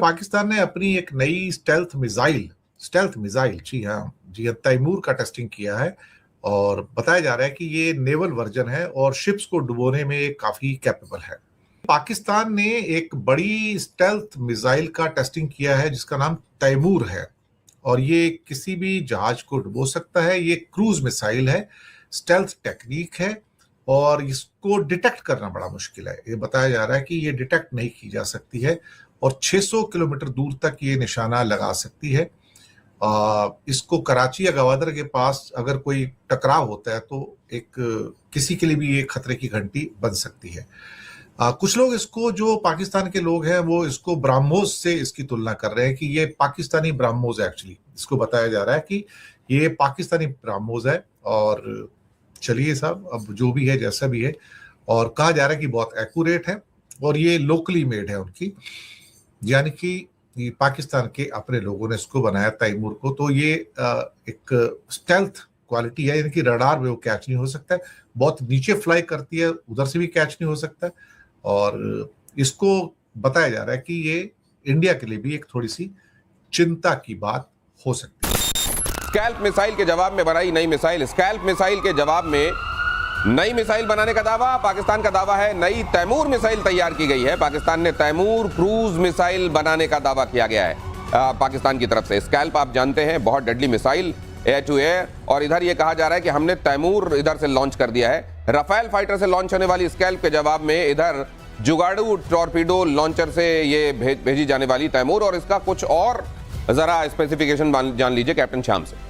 पाकिस्तान ने अपनी एक नई स्टेल्थ मिसाइल जी हाँ तैमूर का टेस्टिंग किया है और बताया जा रहा है कि ये नेवल वर्जन है और शिप्स को डुबोने में काफी कैपेबल है। पाकिस्तान ने एक बड़ी स्टेल्थ मिसाइल का टेस्टिंग किया है जिसका नाम तैमूर है और ये किसी भी जहाज को डुबो सकता है। ये क्रूज मिसाइल है, स्टेल्थ टेक्निक है और इसको डिटेक्ट करना बड़ा मुश्किल है। ये बताया जा रहा है कि ये डिटेक्ट नहीं की जा सकती है और 600 किलोमीटर दूर तक ये निशाना लगा सकती है। इसको कराची या गवादर के पास अगर कोई टकराव होता है तो किसी के लिए भी ये खतरे की घंटी बन सकती है। कुछ लोग इसको, जो पाकिस्तान के लोग हैं, वो इसको ब्राह्मोस से इसकी तुलना कर रहे हैं कि ये पाकिस्तानी ब्राह्मोस है। एक्चुअली इसको बताया जा रहा है कि ये पाकिस्तानी ब्राह्मोस है और चलिए साहब, अब जो भी है जैसा भी है, और कहा जा रहा है कि बहुत एक्यूरेट है और ये लोकली मेड है उनकी, यानी कि पाकिस्तान के अपने लोगों ने इसको बनाया तैमूर को। तो ये एक स्टेल्थ क्वालिटी है, यानी कि रडार में वो कैच नहीं हो सकता है, बहुत नीचे फ्लाई करती है, उधर से भी कैच नहीं हो सकता है। और इसको बताया जा रहा है कि ये इंडिया के लिए भी एक थोड़ी सी चिंता की बात हो सकती है। स्कैल्प मिसाइल के जवाब में बनाई नई मिसाइल। स्कैल्प मिसाइल के जवाब में नई मिसाइल बनाने का दावा, पाकिस्तान का दावा है नई तैमूर मिसाइल तैयार की गई है। पाकिस्तान ने तैमूर क्रूज मिसाइल बनाने का दावा किया गया है पाकिस्तान की तरफ से। स्कैल्प आप जानते हैं बहुत deadly missile, air to air, और इधर ये कहा जा रहा है कि हमने तैमूर इधर से लॉन्च कर दिया है। राफेल फाइटर से लॉन्च होने वाली स्कैल्प के जवाब में इधर जुगाड़ू टॉर्पीडो लॉन्चर से ये भेजी जाने वाली तैमूर, और इसका कुछ और जरा स्पेसिफिकेशन जान लीजिए कैप्टन श्याम से।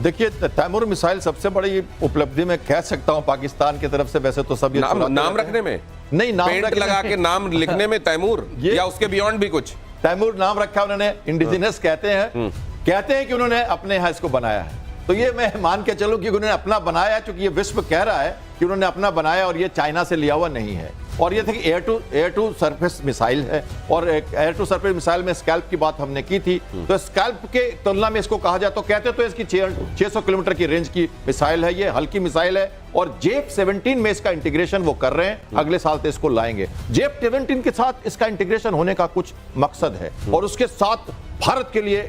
देखिए, तैमूर मिसाइल सबसे बड़ी उपलब्धि मैं कह सकता हूं पाकिस्तान की तरफ से। वैसे तो सब नाम रखने में नहीं, नाम पेंट लगा के नाम लिखने में तैमूर, या उसके बियॉन्ड भी कुछ तैमूर नाम रखा उन्होंने। इंडिजिनस कहते हैं कि उन्होंने अपने यहाँ इसको बनाया है। तो ये मैं मान के चलूं कि उन्होंने अपना बनाया, क्योंकि ये विश्व कह रहा है कि उन्होंने अपना बनाया और ये चाइना से लिया हुआ नहीं है। और ये थे कि एयर टू सरफेस मिसाइल है, और एयर टू सरफेस मिसाइल में स्कैल्प की बात हमने की थी। तो स्कैल्प के तुलना में इसको कहा जाए तो कहते तो इसकी 600 किलोमीटर की रेंज की मिसाइल है। ये हल्की मिसाइल है और JF-17 में इसका इंटीग्रेशन वो कर रहे हैं, अगले साल तो इसको लाएंगे। JF-17 के साथ इसका इंटीग्रेशन होने का कुछ मकसद है और उसके साथ भारत के लिए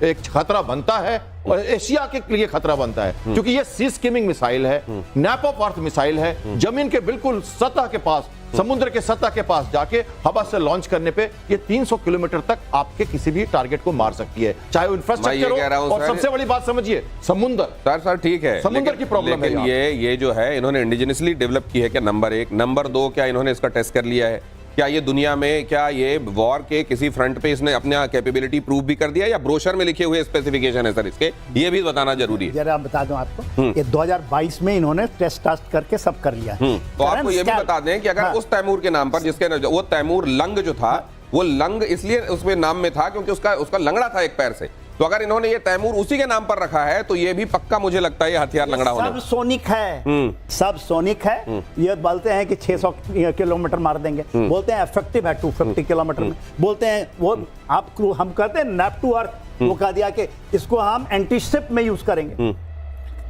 एक खतरा बनता है और एशिया के लिए खतरा बनता है, क्योंकि ये सी स्किमिंग मिसाइल है, नैप ऑफ अर्थ मिसाइल है। जमीन के बिल्कुल सतह के पास, समुद्र के सतह के पास जाके हवा से लॉन्च करने पे ये 300 किलोमीटर तक आपके किसी भी टारगेट को मार सकती है, चाहे वो इंफ्रास्ट्रक्चर हो। और सबसे बड़ी बात समझिए, समुद्र। सर ठीक है, समुद्र की प्रॉब्लम है। ये जो है इन्होंने इंडिजिनसली डेवलप की है क्या, नंबर 1। नंबर 2, क्या इन्होंने इसका टेस्ट कर लिया है? क्या ये दुनिया में, क्या ये वॉर के किसी फ्रंट पे इसने अपना कैपेबिलिटी प्रूव भी कर दिया, या ब्रोशर में लिखे हुए स्पेसिफिकेशन है सर इसके? ये भी बताना जरूरी है। जरा बता दूं आपको, ये 2022 में इन्होंने टेस्ट करके सब कर लिया। तो आपको ये भी बता दें कि अगर उस तैमूर के नाम पर, जिसके वो तैमूर लंग जो था, वो लंग इसलिए उसमें नाम में था क्योंकि उसका लंगड़ा था एक पैर से। तो अगर इन्होंने ये तैमूर उसी के नाम पर रखा है तो ये भी पक्का मुझे लगता है ये हथियार लंगड़ा होना। सब सोनिक है, सब सोनिक है। ये बोलते हैं कि 600 किलोमीटर मार देंगे, बोलते हैं इफेक्टिव है 250 किलोमीटर में, बोलते हैं वो हम कहते हैं नैप टू अर्थ, वो कह दिया कि इसको हम एंटी शिप में यूज करेंगे।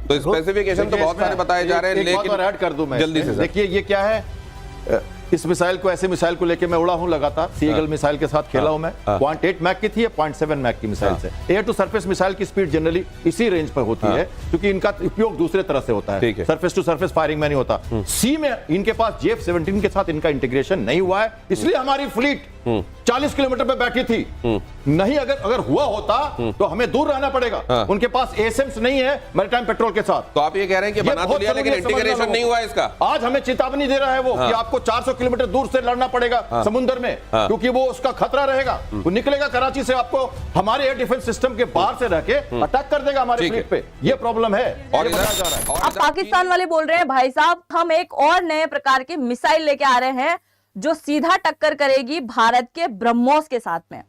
तो स्पेसिफिकेशन तो बहुत सारे बताए जा रहे हैं, लेकिन ऐड कर दूं मैं जल्दी से। देखिए ये क्या है, इस मिसाइल को, ऐसे मिसाइल को लेके मैं उड़ा हूं लगातार। सीगल मिसाइल के साथ खेला हूं मैं। 0.8 मैक की थी, 0.7 मैक की मिसाइल से। एयर टू सरफेस मिसाइल की स्पीड जनरली इसी रेंज पर होती है, क्योंकि इनका उपयोग दूसरे तरह से होता है, सरफेस टू सरफेस फायरिंग में नहीं होता। सी में इनके पास JF-17 के साथ इनका इंटीग्रेशन नहीं हुआ है, इसलिए हमारी फ्लीट 40 किलोमीटर पे बैठी थी। नहीं, अगर हुआ होता तो हमें दूर रहना पड़ेगा। उनके पास एसएम्स नहीं है मैरीटाइम पेट्रोल के साथ। तो आप ये कह रहे हैं कि बना तो लिया लेकिन इंटीग्रेशन नहीं हुआ इसका। आज हमें चेतावनी दे रहा है वो कि आपको 400 किलोमीटर दूर से लड़ना पड़ेगा समुद्र में, क्योंकि वो उसका खतरा रहेगा। वो निकलेगा कराची से, आपको हमारे एयर डिफेंस सिस्टम के बाहर से रह के अटैक कर देगा हमारे फ्लीट पे। ये प्रॉब्लम है और बताया जा रहा है। अब पाकिस्तान वाले बोल रहे हैं भाई साहब हम एक और नए प्रकार की मिसाइल लेके आ रहे हैं जो सीधा टक्कर करेगी भारत के ब्रह्मोस के साथ में।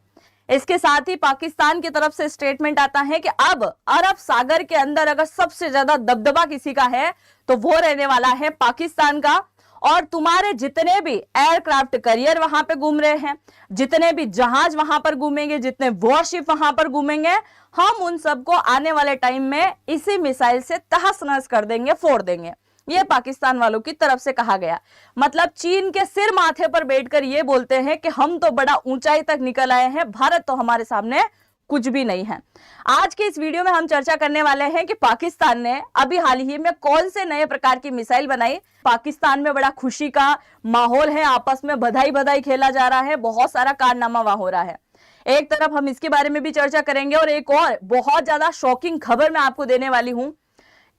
इसके साथ ही पाकिस्तान की तरफ से स्टेटमेंट आता है कि अब अरब सागर के अंदर अगर सबसे ज्यादा दबदबा किसी का है तो वो रहने वाला है पाकिस्तान का। और तुम्हारे जितने भी एयरक्राफ्ट करियर वहां पे घूम रहे हैं, जितने भी जहाज वहां पर घूमेंगे, जितने वॉरशिप वहां पर घूमेंगे, हम उन सबको आने वाले टाइम में इसी मिसाइल से तहस नहस कर देंगे, फोड़ देंगे। ये पाकिस्तान वालों की तरफ से कहा गया। मतलब चीन के सिर माथे पर बैठकर ये बोलते हैं कि हम तो बड़ा ऊंचाई तक निकल आए हैं, भारत तो हमारे सामने कुछ भी नहीं है। आज के इस वीडियो में हम चर्चा करने वाले हैं कि पाकिस्तान ने अभी हाल ही में कौन से नए प्रकार की मिसाइल बनाई। पाकिस्तान में बड़ा खुशी का माहौल है, आपस में बधाई बधाई खेला जा रहा है, बहुत सारा कारनामा वहां हो रहा है। एक तरफ हम इसके बारे में भी चर्चा करेंगे और एक और बहुत ज्यादा शॉकिंग खबर मैं आपको देने वाली हूं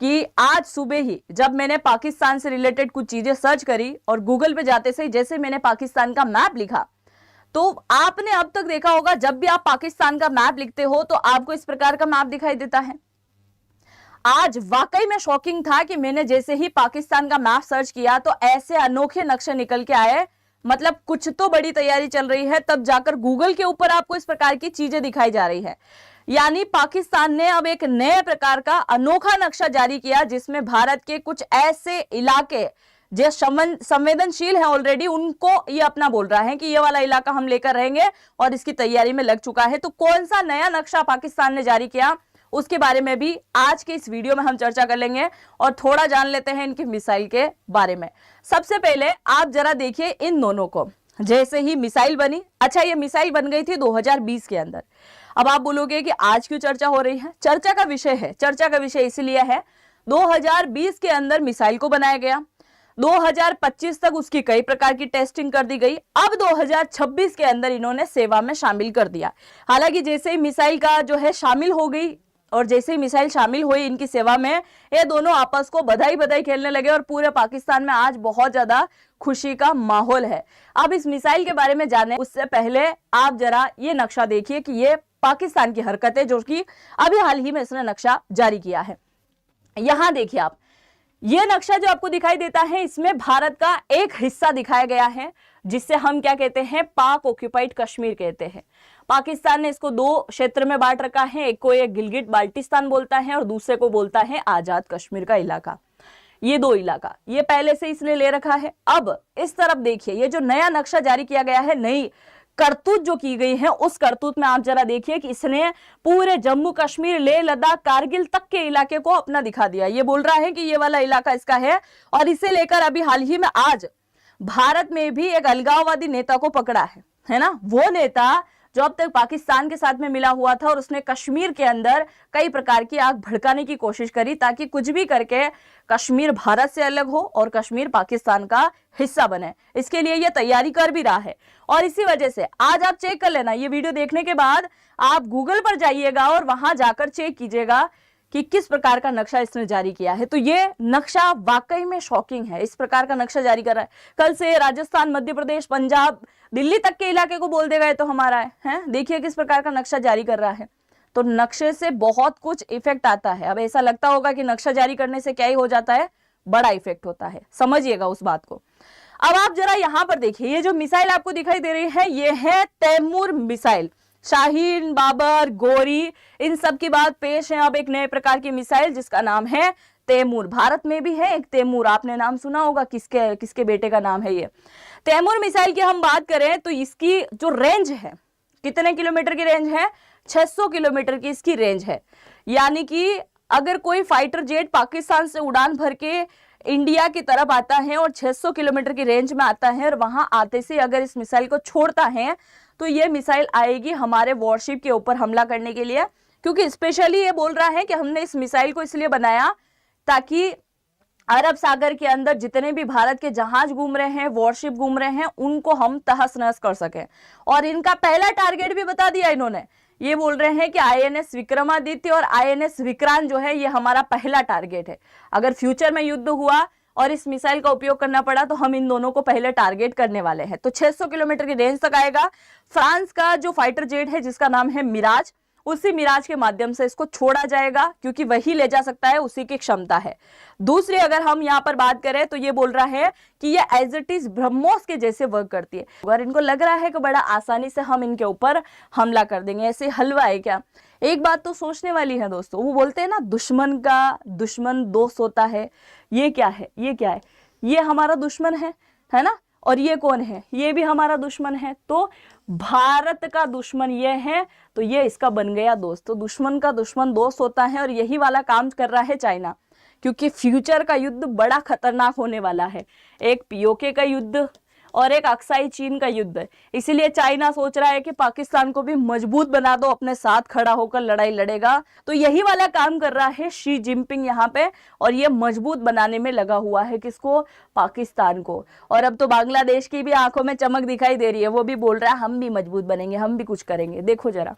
कि आज सुबह ही जब मैंने पाकिस्तान से रिलेटेड कुछ चीजें सर्च करी और गूगल पे जाते से जैसे मैंने पाकिस्तान का मैप लिखा, तो आपने अब तक देखा होगा जब भी आप पाकिस्तान का मैप लिखते हो तो आपको इस प्रकार का मैप दिखाई देता है। आज वाकई में शॉकिंग था कि मैंने जैसे ही पाकिस्तान का मैप सर्च किया तो ऐसे अनोखे नक्शे निकल के आए। मतलब कुछ तो बड़ी तैयारी चल रही है, तब जाकर गूगल के ऊपर आपको इस प्रकार की चीजें दिखाई जा रही है। यानी पाकिस्तान ने अब एक नए प्रकार का अनोखा नक्शा जारी किया जिसमें भारत के कुछ ऐसे इलाके जो संवेदनशील है ऑलरेडी, उनको ये अपना बोल रहा है कि ये वाला इलाका हम लेकर रहेंगे और इसकी तैयारी में लग चुका है। तो कौन सा नया नक्शा पाकिस्तान ने जारी किया उसके बारे में भी आज के इस वीडियो में हम चर्चा कर लेंगे और थोड़ा जान लेते हैं इनकी मिसाइल के बारे में। सबसे पहले आप जरा देखिए इन दोनों को। जैसे ही मिसाइल बनी, अच्छा ये मिसाइल बन गई थी 2020 के अंदर। अब आप बोलोगे कि आज क्यों चर्चा हो रही है? चर्चा का विषय है, चर्चा का विषय इसलिए है 2020 के अंदर मिसाइल को बनाया गया, 2025 तक उसकी कई प्रकार की टेस्टिंग कर दी गई, अब 2026 के अंदर इन्होंने सेवा में शामिल कर दिया। हालांकि जैसे ही मिसाइल का जो है शामिल हो गई और जैसे ही मिसाइल शामिल हुई इनकी सेवा में, ये दोनों आपस को बधाई बधाई खेलने लगे और पूरे पाकिस्तान में आज बहुत ज्यादा खुशी का माहौल है। अब इस मिसाइल के बारे में जाने उससे पहले आप जरा ये नक्शा देखिए कि ये पाकिस्तान की हरकत है जो कि अभी हाल ही में इसने नक्शा जारी किया है। यहां देखिए आप, ये नक्शा जो आपको दिखाई देता है इसमें भारत का एक हिस्सा दिखाया गया है जिससे हम क्या कहते हैं, पाक ऑक्यूपाइड कश्मीर कहते हैं। पाकिस्तान ने इसको दो क्षेत्र में बांट रखा है, एक को ये गिलगिट बाल्टिस्तान बोलता है और दूसरे को बोलता है आजाद कश्मीर का इलाका। ये दो इलाका ये पहले से इसने ले रखा है। अब इस तरफ देखिए, ये जो नया नक्शा जारी किया गया है, नई करतूत जो की गई है, उस करतूत में आप जरा देखिए कि इसने पूरे जम्मू कश्मीर, लेह लद्दाख, कारगिल तक के इलाके को अपना दिखा दिया। ये बोल रहा है कि ये वाला इलाका इसका है और इसे लेकर अभी हाल ही में आज भारत में भी एक अलगाववादी नेता को पकड़ा है ना, वो नेता जो अब तक पाकिस्तान के साथ में मिला हुआ था और उसने कश्मीर के अंदर कई प्रकार की आग भड़काने की कोशिश करी ताकि कुछ भी करके कश्मीर भारत से अलग हो और कश्मीर पाकिस्तान का हिस्सा बने। इसके लिए ये तैयारी कर भी रहा है और इसी वजह से आज आप चेक कर लेना, ये वीडियो देखने के बाद आप गूगल पर जाइएगा और वहां जाकर चेक कीजिएगा कि किस प्रकार का नक्शा इसने जारी किया है। तो ये नक्शा वाकई में शॉकिंग है, इस प्रकार का नक्शा जारी कर रहा है। कल से राजस्थान, मध्य प्रदेश, पंजाब, दिल्ली तक के इलाके को बोल देगा ये तो हमारा है। देखिए किस प्रकार का नक्शा जारी कर रहा है। तो नक्शे से बहुत कुछ इफेक्ट आता है। अब ऐसा लगता होगा कि नक्शा जारी करने से क्या ही हो जाता है, बड़ा इफेक्ट होता है, समझिएगा उस बात को। अब आप जरा यहां पर देखिए, ये जो मिसाइल आपको दिखाई दे रही है ये है तैमूर मिसाइल। शाहीन, बाबर, गोरी, इन सब की बात पेश है। अब एक नए प्रकार की मिसाइल जिसका नाम है तैमूर। भारत में भी है एक तैमूर, आपने नाम सुना होगा, किसके बेटे का नाम है ये। तैमूर मिसाइल की हम बात करें तो इसकी जो रेंज है, कितने किलोमीटर की रेंज है, 600 किलोमीटर की इसकी रेंज है। यानी कि अगर कोई फाइटर जेट पाकिस्तान से उड़ान भर के इंडिया की तरफ आता है और 600 किलोमीटर की रेंज में आता है और वहां आते से अगर इस मिसाइल को छोड़ता है तो ये मिसाइल आएगी हमारे वॉरशिप के ऊपर हमला करने के लिए। क्योंकि स्पेशली ये बोल रहा है कि हमने इस मिसाइल को इसलिए बनाया ताकि अरब सागर के अंदर जितने भी भारत के जहाज घूम रहे हैं, वॉरशिप घूम रहे हैं, उनको हम तहस नहस कर सकें। और इनका पहला टारगेट भी बता दिया इन्होंने, ये बोल रहे हैं कि आईएनएस विक्रमादित्य और आईएनएस विक्रांत जो है ये हमारा पहला टारगेट है। अगर फ्यूचर में युद्ध हुआ और इस मिसाइल का उपयोग करना पड़ा तो हम इन दोनों को पहले टारगेट करने वाले हैं। तो 600 किलोमीटर की रेंज तक आएगा। फ्रांस का जो फाइटर जेट है जिसका नाम है मिराज, उसी मिराज के माध्यम से इसको छोड़ा जाएगा क्योंकि वही ले जा सकता है, उसी की क्षमता है। दूसरी अगर हम यहाँ पर बात करें तो ये बोल रहा है कि ये एज इट इज ब्रह्मोस के जैसे वर्क करती है। अगर इनको लग रहा है कि बड़ा आसानी से हम इनके ऊपर हमला कर देंगे, ऐसे हलवा है क्या? एक बात तो सोचने वाली है दोस्तों, वो बोलते हैं ना दुश्मन का दुश्मन दोस्त होता है। ये क्या है, ये क्या है? ये हमारा दुश्मन है ना? और ये कौन है? ये भी हमारा दुश्मन है। तो भारत का दुश्मन ये है, तो ये इसका बन गया दोस्त। तो दुश्मन का दुश्मन दोस्त होता है और यही वाला काम कर रहा है चाइना। क्योंकि फ्यूचर का युद्ध बड़ा खतरनाक होने वाला है। एक पीओके का युद्ध और एक अक्साई चीन का युद्ध। इसीलिए चाइना सोच रहा है कि पाकिस्तान को भी मजबूत बना दो, अपने साथ खड़ा होकर लड़ाई लड़ेगा। तो यही वाला काम कर रहा है शी जिनपिंग यहाँ पे, और ये मजबूत बनाने में लगा हुआ है किसको? पाकिस्तान को। और अब तो बांग्लादेश की भी आंखों में चमक दिखाई दे रही है, वो भी बोल रहा है हम भी मजबूत बनेंगे, हम भी कुछ करेंगे। देखो जरा।